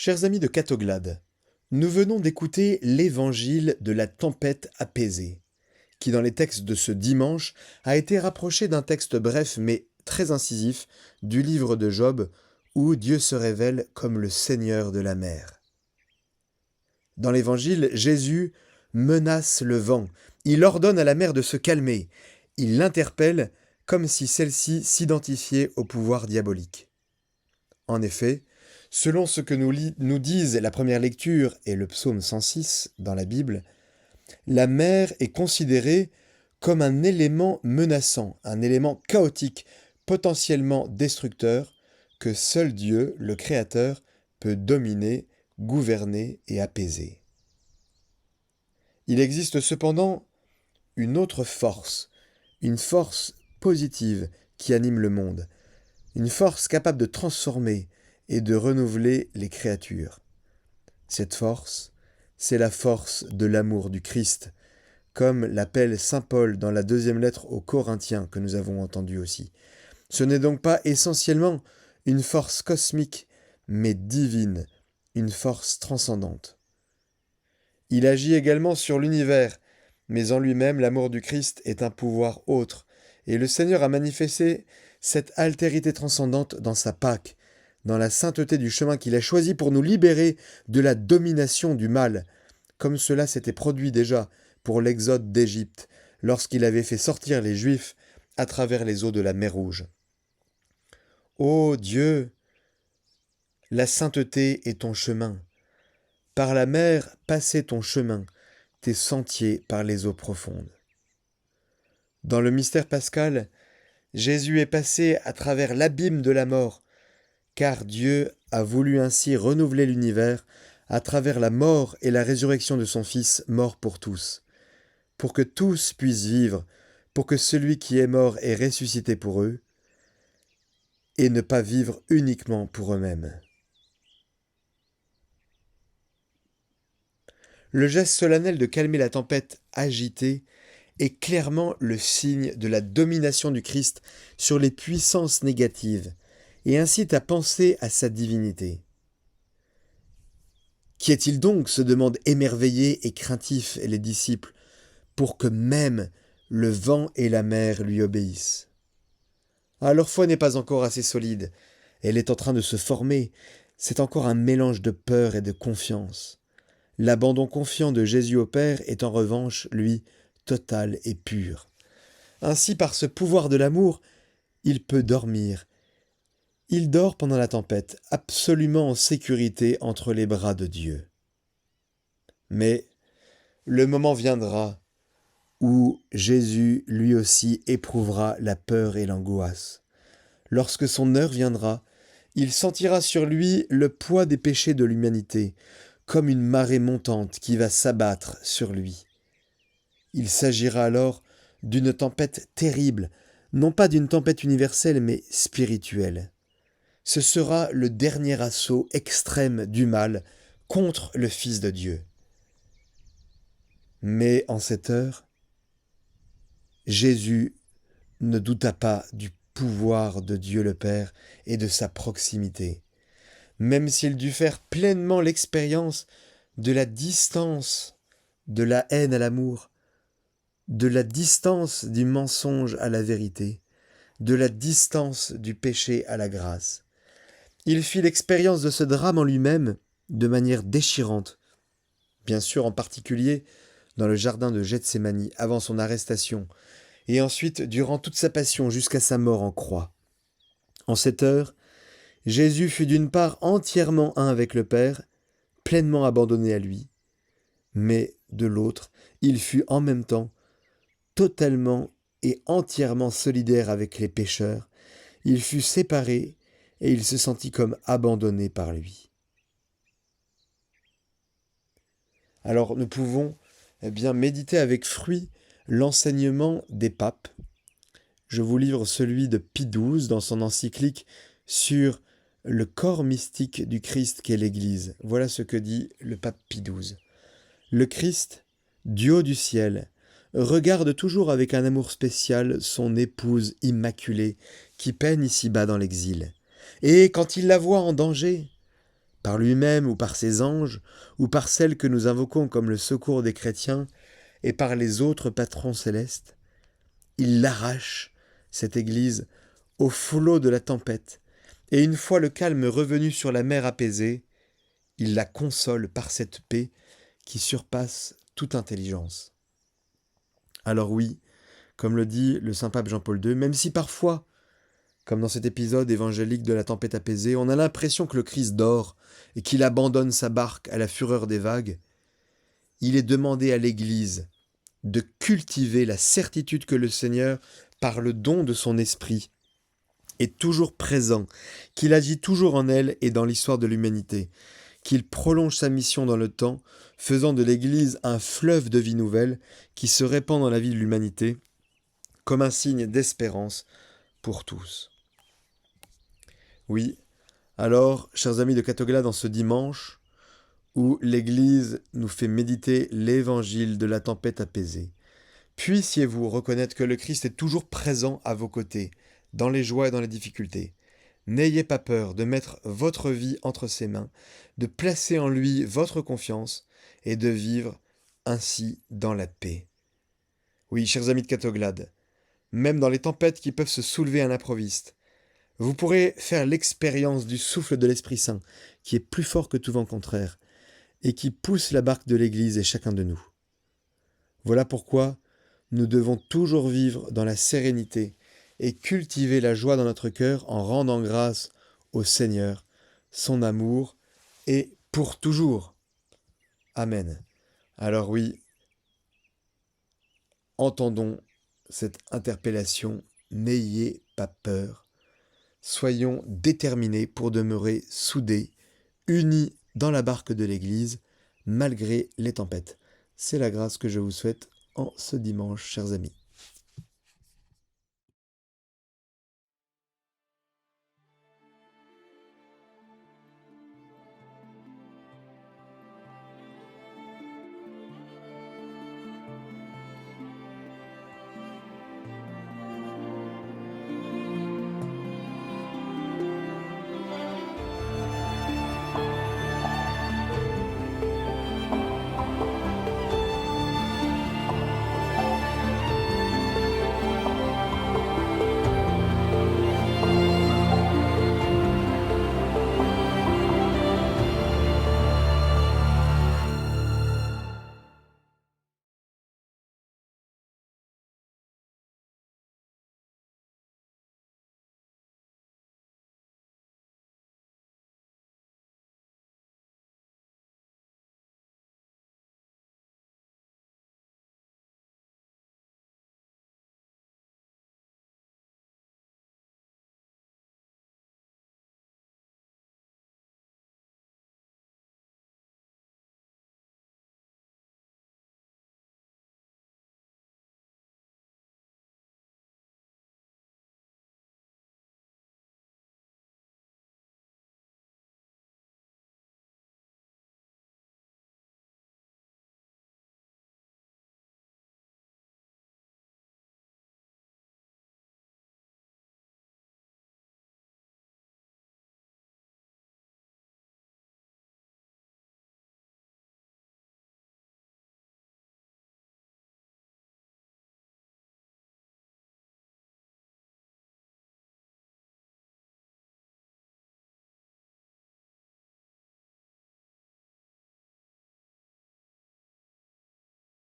Chers amis de Catoglade, nous venons d'écouter l'évangile de la tempête apaisée, qui dans les textes de ce dimanche a été rapproché d'un texte bref mais très incisif du livre de Job, où Dieu se révèle comme le Seigneur de la mer. Dans l'évangile, Jésus menace le vent, il ordonne à la mer de se calmer, il l'interpelle comme si celle-ci s'identifiait au pouvoir diabolique. En effet, selon ce que nous disent la première lecture et le psaume 106 dans la Bible, la mer est considérée comme un élément menaçant, un élément chaotique, potentiellement destructeur, que seul Dieu, le Créateur, peut dominer, gouverner et apaiser. Il existe cependant une autre force, une force positive qui anime le monde, une force capable de transformer et de renouveler les créatures. Cette force, c'est la force de l'amour du Christ, comme l'appelle saint Paul dans la deuxième lettre aux Corinthiens que nous avons entendue aussi. Ce n'est donc pas essentiellement une force cosmique, mais divine, une force transcendante. Il agit également sur l'univers, mais en lui-même l'amour du Christ est un pouvoir autre, et le Seigneur a manifesté cette altérité transcendante dans sa Pâque, dans la sainteté du chemin qu'il a choisi pour nous libérer de la domination du mal, comme cela s'était produit déjà pour l'exode d'Égypte, lorsqu'il avait fait sortir les Juifs à travers les eaux de la mer Rouge. Ô Dieu, la sainteté est ton chemin. Par la mer passait ton chemin, tes sentiers par les eaux profondes. Dans le mystère pascal, Jésus est passé à travers l'abîme de la mort, car Dieu a voulu ainsi renouveler l'univers à travers la mort et la résurrection de son Fils mort pour tous, pour que tous puissent vivre, pour que celui qui est mort ait ressuscité pour eux, et ne pas vivre uniquement pour eux-mêmes. Le geste solennel de calmer la tempête agitée est clairement le signe de la domination du Christ sur les puissances négatives et incite à penser à sa divinité. Qu'y a-t-il donc, se demandent émerveillés et craintifs les disciples, pour que même le vent et la mer lui obéissent? Ah, leur foi n'est pas encore assez solide, elle est en train de se former, c'est encore un mélange de peur et de confiance. L'abandon confiant de Jésus au Père est en revanche, lui, total et pur. Ainsi, par ce pouvoir de l'amour, il peut dormir. Il dort pendant la tempête, absolument en sécurité entre les bras de Dieu. Mais le moment viendra où Jésus lui aussi éprouvera la peur et l'angoisse. Lorsque son heure viendra, il sentira sur lui le poids des péchés de l'humanité, comme une marée montante qui va s'abattre sur lui. Il s'agira alors d'une tempête terrible, non pas d'une tempête universelle, mais spirituelle. Ce sera le dernier assaut extrême du mal contre le Fils de Dieu. Mais en cette heure, Jésus ne douta pas du pouvoir de Dieu le Père et de sa proximité, même s'il dut faire pleinement l'expérience de la distance de la haine à l'amour, de la distance du mensonge à la vérité, de la distance du péché à la grâce. Il fit l'expérience de ce drame en lui-même de manière déchirante, bien sûr en particulier dans le jardin de Gethsémani avant son arrestation, et ensuite durant toute sa passion jusqu'à sa mort en croix. En cette heure, Jésus fut d'une part entièrement un avec le Père, pleinement abandonné à lui, mais de l'autre, il fut en même temps totalement et entièrement solidaire avec les pécheurs, il fut séparé et il se sentit comme abandonné par lui. Alors nous pouvons bien méditer avec fruit l'enseignement des papes. Je vous livre celui de Pie XII dans son encyclique sur le corps mystique du Christ qu'est l'Église. Voilà ce que dit le pape Pie XII. Le Christ, du haut du ciel, regarde toujours avec un amour spécial son épouse immaculée qui peine ici-bas dans l'exil. Et quand il la voit en danger, par lui-même ou par ses anges, ou par celles que nous invoquons comme le secours des chrétiens, et par les autres patrons célestes, il l'arrache, cette Église, au flot de la tempête, et une fois le calme revenu sur la mer apaisée, il la console par cette paix qui surpasse toute intelligence. Alors oui, comme le dit le saint pape Jean-Paul II, même si parfois, comme dans cet épisode évangélique de la tempête apaisée, on a l'impression que le Christ dort et qu'il abandonne sa barque à la fureur des vagues, il est demandé à l'Église de cultiver la certitude que le Seigneur, par le don de son esprit, est toujours présent, qu'il agit toujours en elle et dans l'histoire de l'humanité, qu'il prolonge sa mission dans le temps, faisant de l'Église un fleuve de vie nouvelle qui se répand dans la vie de l'humanité comme un signe d'espérance pour tous. Oui, alors, chers amis de Catoglade, dans ce dimanche où l'Église nous fait méditer l'évangile de la tempête apaisée, puissiez-vous reconnaître que le Christ est toujours présent à vos côtés, dans les joies et dans les difficultés. N'ayez pas peur de mettre votre vie entre ses mains, de placer en lui votre confiance et de vivre ainsi dans la paix. Oui, chers amis de Catoglade, même dans les tempêtes qui peuvent se soulever à l'improviste, vous pourrez faire l'expérience du souffle de l'Esprit Saint, qui est plus fort que tout vent contraire, et qui pousse la barque de l'Église et chacun de nous. Voilà pourquoi nous devons toujours vivre dans la sérénité et cultiver la joie dans notre cœur en rendant grâce au Seigneur, son amour, et pour toujours. Amen. Alors oui, entendons cette interpellation, n'ayez pas peur. Soyons déterminés pour demeurer soudés, unis dans la barque de l'Église, malgré les tempêtes. C'est la grâce que je vous souhaite en ce dimanche, chers amis.